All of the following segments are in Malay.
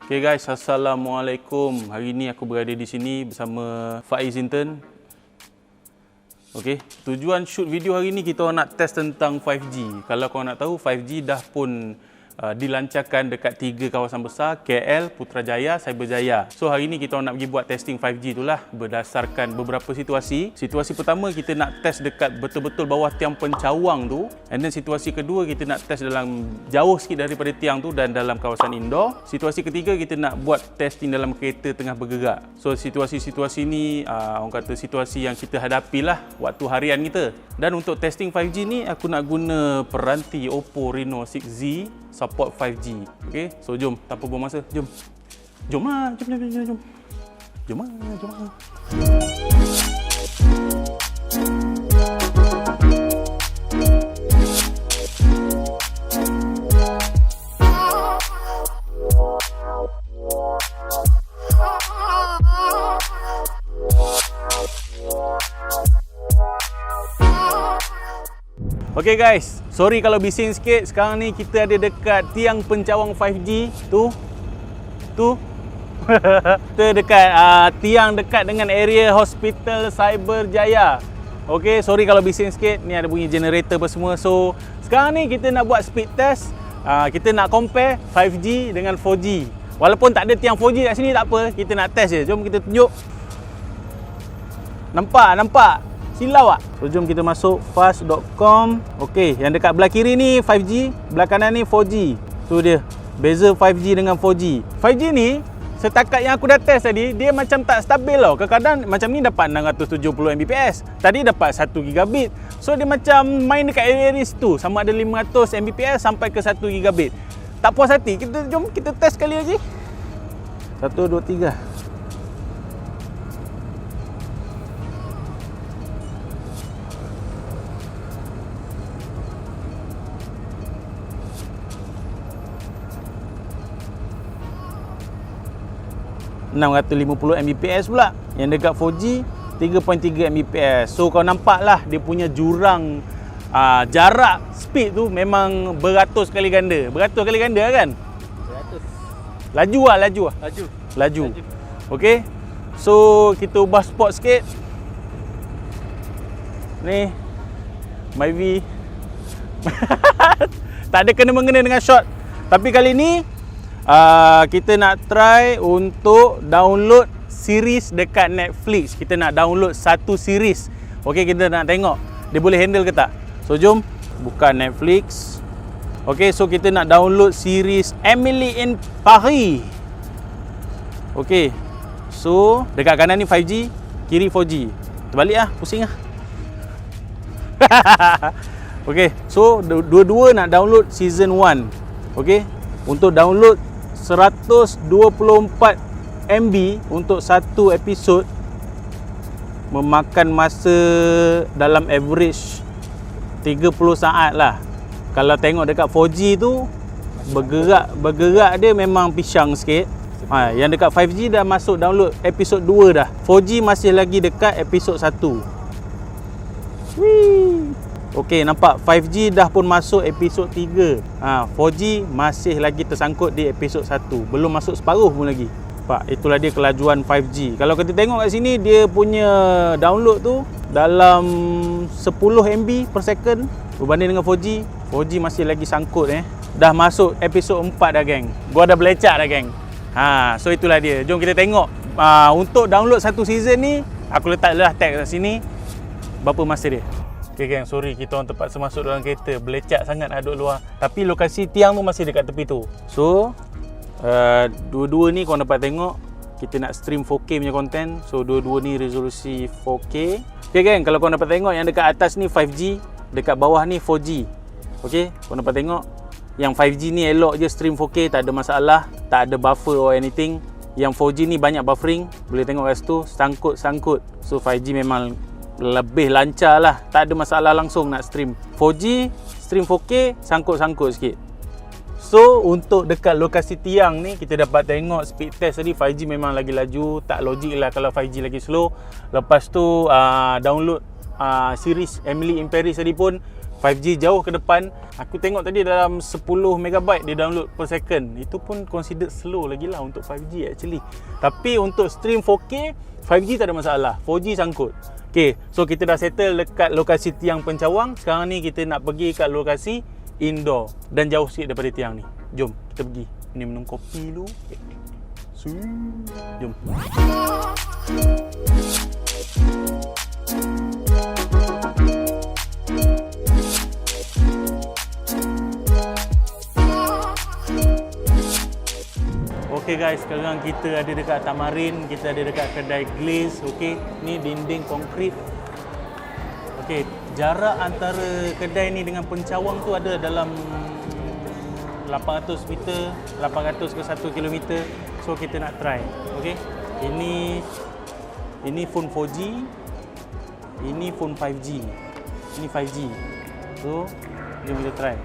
Okay guys, Assalamualaikum. Hari ni aku berada di sini bersama Faiz Intern. Okay, tujuan shoot video hari ni kita nak test tentang 5G. Kalau korang nak tahu, 5G dah pun dilancarkan dekat 3 kawasan besar, KL, Putrajaya, Cyberjaya. So hari ni kita nak pergi buat testing 5G itulah berdasarkan beberapa situasi. Situasi pertama kita nak test dekat betul-betul bawah tiang pencawang tu, and then situasi kedua kita nak test dalam jauh sikit daripada tiang tu dan dalam kawasan indoor. Situasi ketiga kita nak buat testing dalam kereta tengah bergerak. So situasi-situasi ni orang kata situasi yang kita hadapilah waktu harian kita. Dan untuk testing 5G ni aku nak guna peranti Oppo Reno 6Z support 5G. Okay, so jom tanpa buang masa, jom. Jom. Okay guys, sorry kalau bising sikit. Sekarang ni kita ada dekat tiang pencawang 5G tu. Kita dekat tiang dekat dengan area Hospital Cyberjaya. Okay, sorry kalau bising sikit. Ni ada bunyi generator apa semua. So, sekarang ni kita nak buat speed test. Kita nak compare 5G dengan 4G. Walaupun tak ada tiang 4G kat sini tak apa, kita nak test je. Jom kita tunjuk. Nampak? Silau tak? So jom kita masuk fast.com. Okey, yang dekat belah kiri ni 5G, belah kanan ni 4G. Tu dia, beza 5G dengan 4G. 5G ni, setakat yang aku dah test tadi, dia macam tak stabil tau. Kadang-kadang macam ni dapat 670 Mbps. Tadi dapat 1 gigabit. So dia macam main dekat area situ. Sama ada 500 Mbps sampai ke 1 gigabit. Tak puas hati, jom kita test sekali lagi. 1, 2, 3. 650 Mbps pula. Yang dekat 4G 3.3 Mbps. So kau nampak lah dia punya jurang jarak speed tu memang beratus kali ganda. Beratus kali ganda kan? Beratus. Laju. Okey. So kita ubah spot sikit. Ni Myvi. Tak ada kena-mengena dengan shot. Tapi kali ni kita nak try untuk download series dekat Netflix. Kita nak download satu series. Okey, kita nak tengok dia boleh handle ke tak. So jom buka Netflix. Okey, so kita nak download series Emily in Paris. Okey. So dekat kanan ni 5G, kiri 4G. Terbalik pusing Okey, so dua-dua nak download season 1. Okey. Untuk download 124 MB untuk satu episod memakan masa dalam average 30 saat lah. Kalau tengok dekat 4G tu bergerak dia memang pisang sikit. Yang dekat 5G dah masuk download episod 2 dah. 4G masih lagi dekat episod 1. Okey, nampak 5G dah pun masuk episod 3. 4G masih lagi tersangkut di episod 1. Belum masuk separuh pun lagi. Nampak, itulah dia kelajuan 5G. Kalau kita tengok kat sini, dia punya download tu dalam 10 MB per second berbanding dengan 4G. 4G masih lagi sangkut Dah masuk episod 4 dah geng. Gua dah belecak dah geng. So itulah dia. Jom kita tengok. Untuk download satu season ni, aku letaklah tag kat sini. Berapa masa dia? Okay gang, sorry kita orang terpaksa masuk dalam kereta. Belecak sangat nak duduk luar. Tapi lokasi tiang tu masih dekat tepi tu. So dua-dua ni korang dapat tengok. Kita nak stream 4K punya content. So dua-dua ni resolusi 4K. Okay gang, kalau korang dapat tengok yang dekat atas ni 5G, dekat bawah ni 4G. Okay, korang dapat tengok yang 5G ni elok je stream 4K, tak ada masalah, tak ada buffer or anything. Yang 4G ni banyak buffering. Boleh tengok kat situ, sangkut-sangkut. So 5G memang lebih lancar lah, tak ada masalah langsung nak stream. 4G stream 4K sangkut-sangkut sikit. So untuk dekat lokasi tiang ni kita dapat tengok speed test tadi 5G memang lagi laju. Tak logik lah kalau 5G lagi slow. Lepas tu download series Emily in Paris tadi pun 5G jauh ke depan. Aku tengok tadi dalam 10 MB dia download per second. Itu pun considered slow lagi lah untuk 5G actually. Tapi untuk stream 4K 5G tak ada masalah, 4G sangkut. Okay, so kita dah settle dekat lokasi tiang pencawang. Sekarang ni kita nak pergi kat lokasi indoor dan jauh sikit daripada tiang ni. Jom kita pergi. Ni minum kopi dulu. Jom. Okay guys, sekarang kita ada dekat Tamarin, kita ada dekat kedai glaze. Okay, ni dinding konkrit. Okay, jarak antara kedai ni dengan pencawang tu ada dalam 800 meter, 800 ke 1 kilometer. So kita nak try. Okay, ini phone 4G, ini phone 5G, ini 5G. So jom kita try.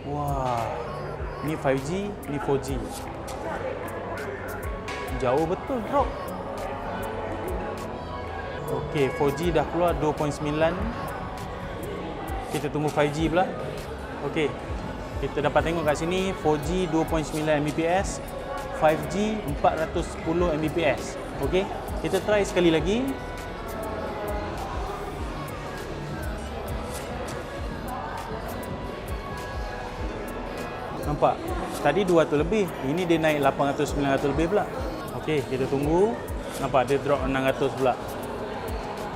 Wah, ni 5G, ni 4G. Jauh betul drop. Okey, 4G dah keluar 2.9. Kita tunggu 5G pula. Okey, kita dapat tengok kat sini 4G 2.9 Mbps, 5G 410 Mbps. Okey, kita try sekali lagi. Nampak? Tadi 200 lebih. Ini dia naik 800-900 lebih pula. Okey, kita tunggu. Nampak dia drop 600 pula.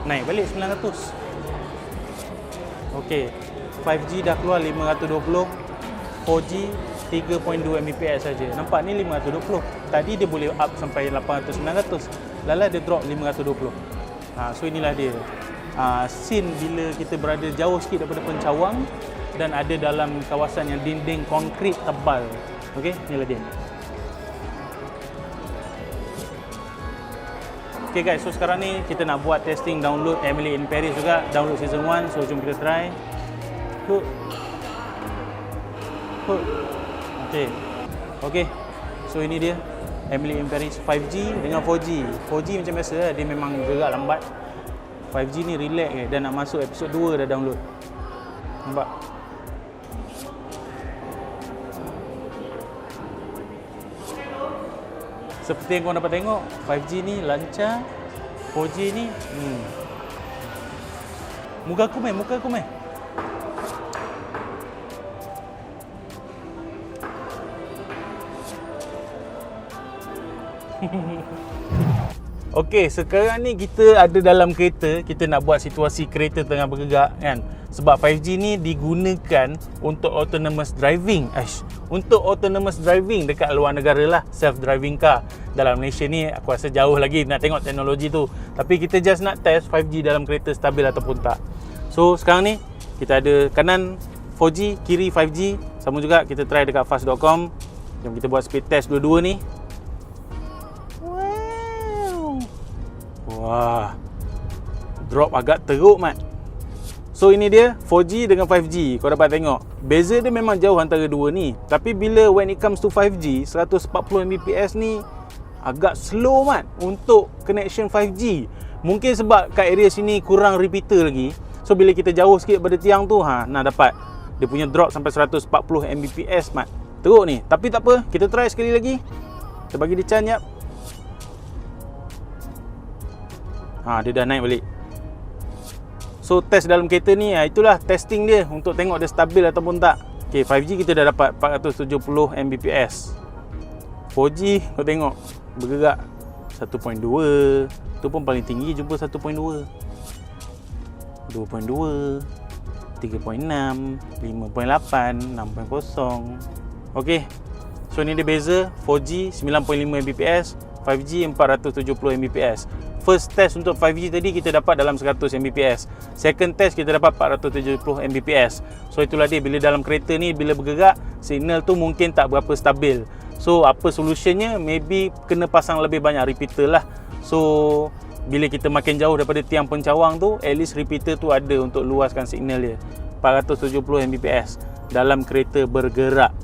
Naik balik 900. Okey, 5G dah keluar 520. 4G 3.2 Mbps saja. Nampak ni 520. Tadi dia boleh up sampai 800-900. Lala dia drop 520. So inilah dia. Scene bila kita berada jauh sikit daripada pencawang dan ada dalam kawasan yang dinding konkrit tebal. Okey, inilah dia. Okey guys, so sekarang ni kita nak buat testing download Emily in Paris juga, download season 1. So jom kita try. Okey. So ini dia Emily in Paris 5G dengan 4G. 4G macam biasa dia memang gerak lambat. 5G ni relax dan nak masuk episod 2 dah download. Nampak? Seperti yang korang dapat tengok, 5G ni lancar, 4G ni muka aku main. Okey, sekarang ni kita ada dalam kereta, kita nak buat situasi kereta tengah bergerak kan. Sebab 5G ni digunakan untuk autonomous driving. Untuk autonomous driving dekat luar negara lah, self driving car. Dalam Malaysia ni aku rasa jauh lagi nak tengok teknologi tu. Tapi kita just nak test 5G dalam kereta stabil ataupun tak. So sekarang ni kita ada kanan 4G, kiri 5G. Sama juga kita try dekat fast.com. Jom kita buat speed test dua-dua ni. Wah, drop agak teruk mat. So ini dia 4G dengan 5G. Kau dapat tengok beza dia memang jauh antara dua ni. Tapi bila when it comes to 5G 140 Mbps ni agak slow mat untuk connection 5G. Mungkin sebab kat area sini kurang repeater lagi. So bila kita jauh sikit pada tiang tu nak dapat dia punya drop sampai 140 Mbps mat. Teruk ni. Tapi tak apa, kita try sekali lagi. Kita bagi dia chance jap. Dia dah naik balik. So test dalam kereta ni, itulah testing dia untuk tengok dia stabil ataupun tak. Okay, 5G kita dah dapat 470 Mbps. 4G kau tengok bergerak 1.2. Tu pun paling tinggi jumpa 1.2, 2.2, 3.6, 5.8, 6.0. Okay, so ni dia beza. 4G 9.5 Mbps, 5G 470 Mbps. First test untuk 5G tadi kita dapat dalam 100 Mbps. Second test kita dapat 470 Mbps. So itulah dia, bila dalam kereta ni bila bergerak, signal tu mungkin tak berapa stabil. So apa solutionnya? Maybe kena pasang lebih banyak repeater lah. So bila kita makin jauh daripada tiang pencawang tu, at least repeater tu ada untuk luaskan signal dia. 470 Mbps dalam kereta bergerak.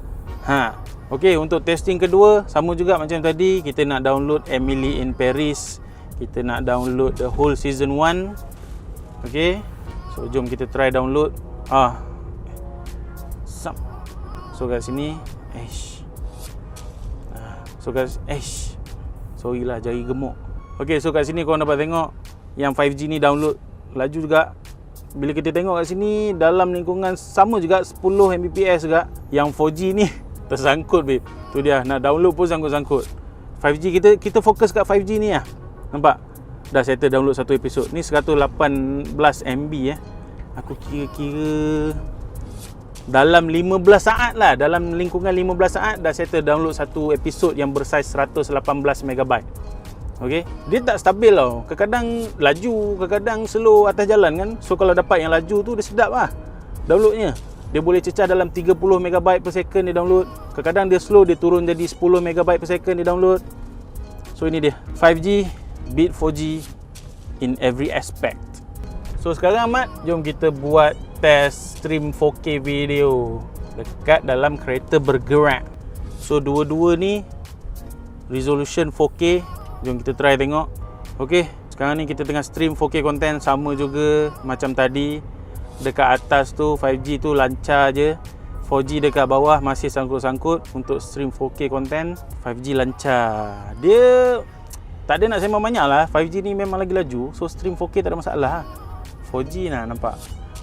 Okey, untuk testing kedua sama juga macam tadi, kita nak download Emily in Paris. Kita nak download the whole season 1. Okay, so jom kita try download. So kat sini, so guys, sorry lah jari gemuk. Okay, so kat sini korang dapat tengok yang 5G ni download laju juga. Bila kita tengok kat sini dalam lingkungan sama juga 10 Mbps juga. Yang 4G ni tersangkut babe. Tu dia, nak download pun sangkut-sangkut. 5G kita fokus kat 5G ni lah. Nampak? Dah settle download satu episod. Ni 118 MB Aku kira-kira dalam 15 saat lah, dalam lingkungan 15 saat dah settle download satu episod yang bersaiz 118 MB. Okey, dia tak stabil tau. Kadang-kadang laju, kadang-kadang slow atas jalan kan. So kalau dapat yang laju tu dia sedap lah downloadnya. Dia boleh cecah dalam 30 MB per second dia download. Kadang-kadang dia slow, dia turun jadi 10 MB per second dia download. So ini dia 5G beat 4G in every aspect. So sekarang Ahmad, jom kita buat test stream 4K video dekat dalam kereta bergerak. So dua-dua ni resolution 4K. Jom kita try tengok. Okey, sekarang ni kita tengah stream 4K content sama juga macam tadi. Dekat atas tu 5G tu lancar je. 4G dekat bawah masih sangkut-sangkut untuk stream 4K content. 5G lancar. Dia tak ada nak sembang banyak lah. 5G ni memang lagi laju. So stream 4K tak ada masalah. 4G lah nampak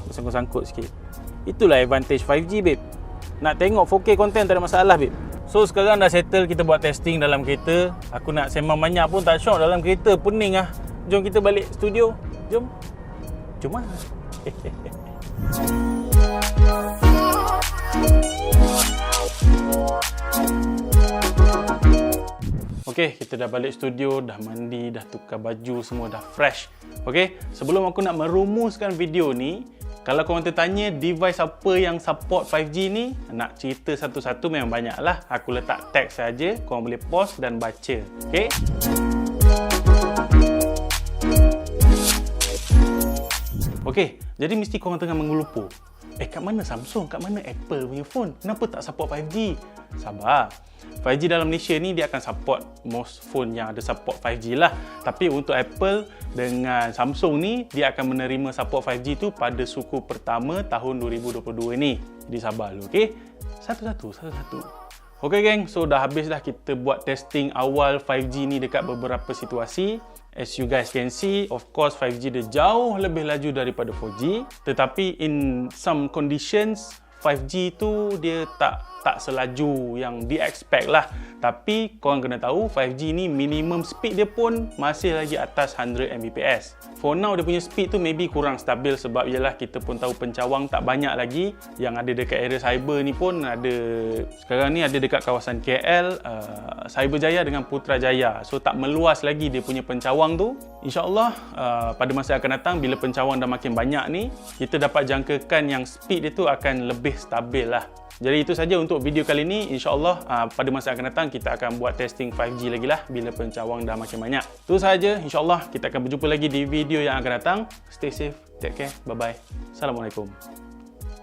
sangkut-sangkut sikit. Itulah advantage 5G babe. Nak tengok 4K content tak ada masalah babe. So sekarang dah settle, kita buat testing dalam kereta. Aku nak sembang banyak pun tak syok dalam kereta, pening lah. Jom kita balik studio. Jom. Jom lah. Okay, kita dah balik studio, dah mandi, dah tukar baju, semua dah fresh. Okay, sebelum aku nak merumuskan video ni, kalau korang tertanya device apa yang support 5G ni, nak cerita satu-satu memang banyak lah. Aku letak teks saja, korang boleh pause dan baca. Okay? Okay, jadi mesti korang tengah mengelupur. Kat mana Samsung? Kat mana Apple punya phone? Kenapa tak support 5G? Sabar. 5G dalam Malaysia ni dia akan support most phone yang ada support 5G lah. Tapi untuk Apple dengan Samsung ni, dia akan menerima support 5G tu pada suku pertama tahun 2022 ni. Jadi sabar dulu, okey? Satu-satu. Okey geng, so dah habis dah kita buat testing awal 5G ni dekat beberapa situasi. As you guys can see, of course 5G dia jauh lebih laju daripada 4G. Tetapi in some conditions, 5G tu dia tak selaju yang di-expect lah. Tapi korang kena tahu 5G ni minimum speed dia pun masih lagi atas 100 Mbps. For now dia punya speed tu maybe kurang stabil sebab ialah kita pun tahu pencawang tak banyak lagi. Yang ada dekat area cyber ni pun ada, sekarang ni ada dekat kawasan KL, Cyberjaya dengan Putrajaya. So tak meluas lagi dia punya pencawang tu. InsyaAllah pada masa akan datang bila pencawang dah makin banyak ni, kita dapat jangkakan yang speed dia tu akan lebih stabil lah. Jadi itu saja untuk video kali ini. InsyaAllah pada masa akan datang kita akan buat testing 5G lagi lah bila pencawang dah makin banyak. Itu sahaja. InsyaAllah kita akan berjumpa lagi di video yang akan datang. Stay safe, take care, bye bye. Assalamualaikum.